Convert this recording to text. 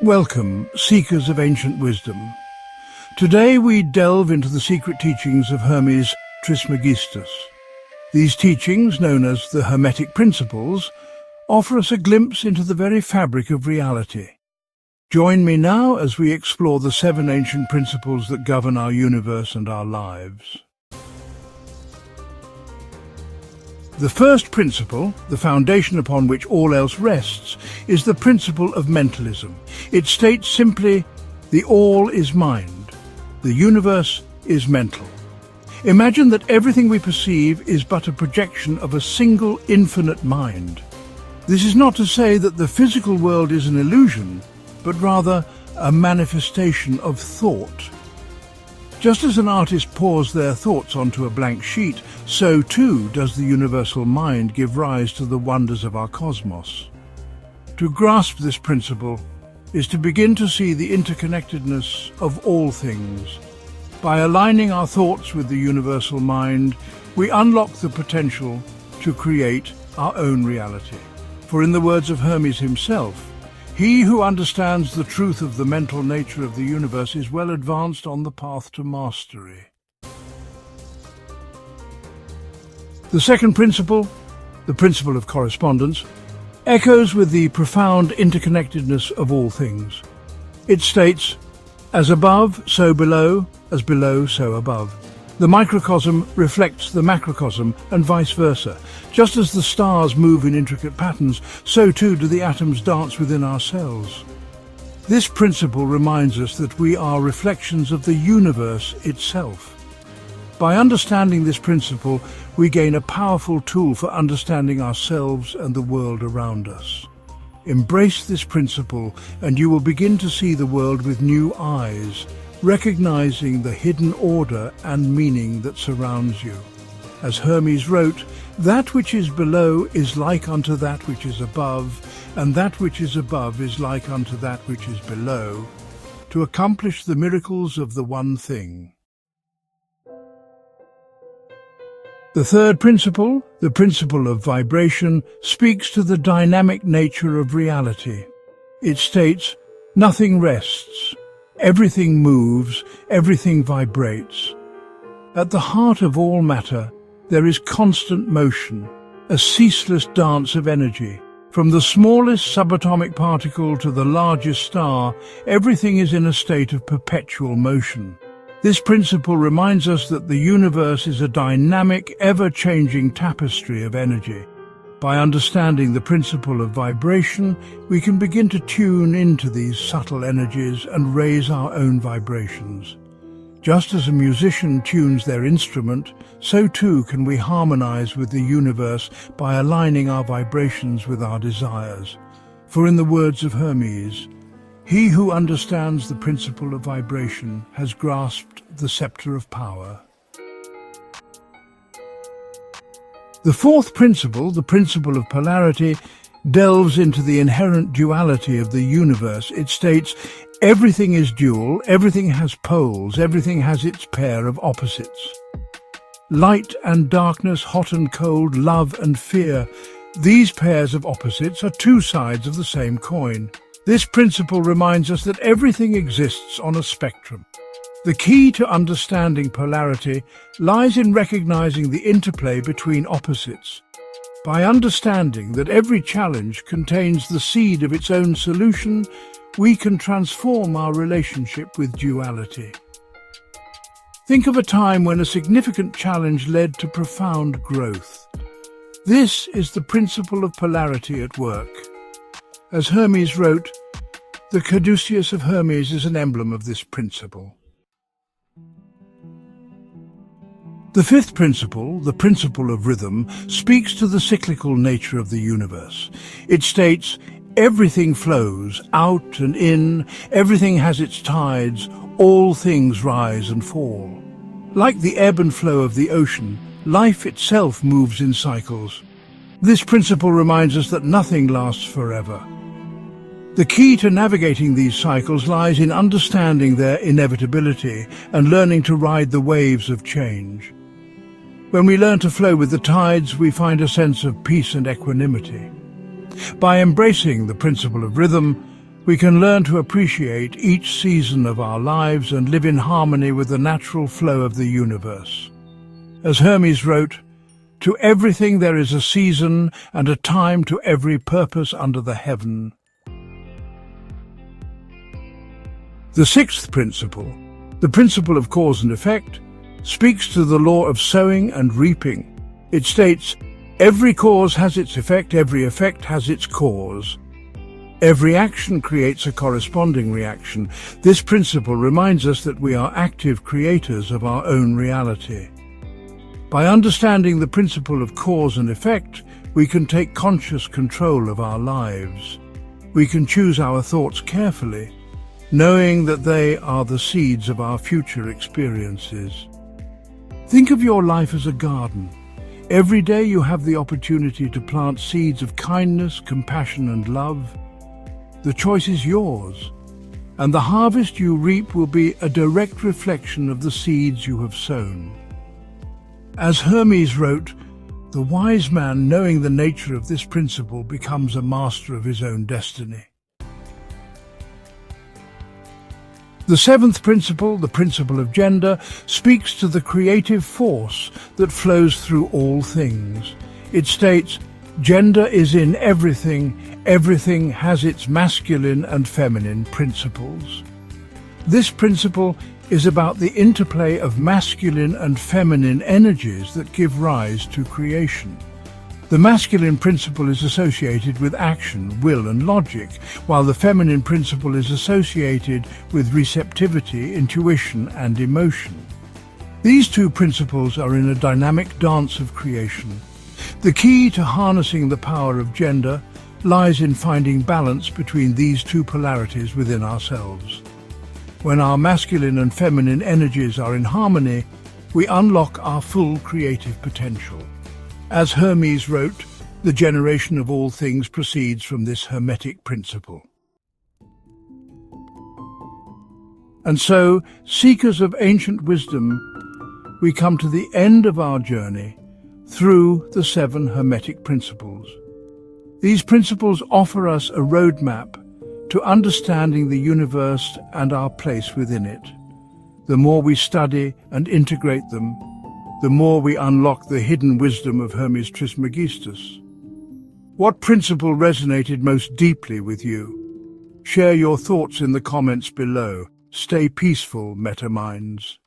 Welcome, seekers of ancient wisdom. Today we delve into the secret teachings of Hermes Trismegistus. These teachings, known as the Hermetic Principles, offer us a glimpse into the very fabric of reality. Join me now as we explore the 7 ancient principles that govern our universe and our lives. The first principle, the foundation upon which all else rests, is the principle of mentalism. It states simply, the all is mind. The universe is mental. Imagine that everything we perceive is but a projection of a single infinite mind. This is not to say that the physical world is an illusion, but rather a manifestation of thought. Just as an artist pours their thoughts onto a blank sheet, so too does the universal mind give rise to the wonders of our cosmos. To grasp this principle is to begin to see the interconnectedness of all things. By aligning our thoughts with the universal mind, we unlock the potential to create our own reality. For in the words of Hermes himself, he who understands the truth of the mental nature of the universe is well advanced on the path to mastery. The second principle, the principle of correspondence, echoes with the profound interconnectedness of all things. It states, as above, so below, as below, so above. The microcosm reflects the macrocosm and vice versa. Just as the stars move in intricate patterns, so too do the atoms dance within our cells. This principle reminds us that we are reflections of the universe itself. By understanding this principle, we gain a powerful tool for understanding ourselves and the world around us. Embrace this principle and you will begin to see the world with new eyes, recognizing the hidden order and meaning that surrounds you. As Hermes wrote, that which is below is like unto that which is above, and that which is above is like unto that which is below, to accomplish the miracles of the one thing. The third principle, the principle of vibration, speaks to the dynamic nature of reality. It states, nothing rests. Everything moves, everything vibrates. At the heart of all matter, there is constant motion, a ceaseless dance of energy. From the smallest subatomic particle to the largest star, everything is in a state of perpetual motion. This principle reminds us that the universe is a dynamic, ever-changing tapestry of energy. By understanding the principle of vibration, we can begin to tune into these subtle energies and raise our own vibrations. Just as a musician tunes their instrument, so too can we harmonize with the universe by aligning our vibrations with our desires. For in the words of Hermes, he who understands the principle of vibration has grasped the scepter of power. The fourth principle, the principle of polarity, delves into the inherent duality of the universe. It states, everything is dual, everything has poles, everything has its pair of opposites. Light and darkness, hot and cold, love and fear, these pairs of opposites are two sides of the same coin. This principle reminds us that everything exists on a spectrum. The key to understanding polarity lies in recognizing the interplay between opposites. By understanding that every challenge contains the seed of its own solution, we can transform our relationship with duality. Think of a time when a significant challenge led to profound growth. This is the principle of polarity at work. As Hermes wrote, the caduceus of Hermes is an emblem of this principle. The fifth principle, the principle of rhythm, speaks to the cyclical nature of the universe. It states, everything flows, out and in, everything has its tides, all things rise and fall. Like the ebb and flow of the ocean, life itself moves in cycles. This principle reminds us that nothing lasts forever. The key to navigating these cycles lies in understanding their inevitability and learning to ride the waves of change. When we learn to flow with the tides, we find a sense of peace and equanimity. By embracing the principle of rhythm, We can learn to appreciate each season of our lives and live in harmony with the natural flow of the universe. As Hermes wrote, "To everything there is a season and a time to every purpose under the heaven." The sixth principle, the principle of cause and effect, speaks to the law of sowing and reaping. It states, "Every cause has its effect, every effect has its cause. Every action creates a corresponding reaction." This principle reminds us that we are active creators of our own reality. By understanding the principle of cause and effect, we can take conscious control of our lives. We can choose our thoughts carefully, knowing that they are the seeds of our future experiences. Think of your life as a garden. Every day you have the opportunity to plant seeds of kindness, compassion, and love. The choice is yours, and the harvest you reap will be a direct reflection of the seeds you have sown. As Hermes wrote, "The wise man, knowing the nature of this principle, becomes a master of his own destiny." The seventh principle, the principle of gender, speaks to the creative force that flows through all things. It states, "Gender is in everything. Everything has its masculine and feminine principles." This principle is about the interplay of masculine and feminine energies that give rise to creation. The masculine principle is associated with action, will, and logic, while the feminine principle is associated with receptivity, intuition, and emotion. These two principles are in a dynamic dance of creation. The key to harnessing the power of gender lies in finding balance between these two polarities within ourselves. When our masculine and feminine energies are in harmony, we unlock our full creative potential. As Hermes wrote, "The generation of all things proceeds from this Hermetic principle." And so, seekers of ancient wisdom, we come to the end of our journey through the 7 Hermetic Principles. These principles offer us a roadmap to understanding the universe and our place within it. The more we study and integrate them, the more we unlock the hidden wisdom of Hermes Trismegistus. What principle resonated most deeply with you? Share your thoughts in the comments below. Stay peaceful, MetaMinds.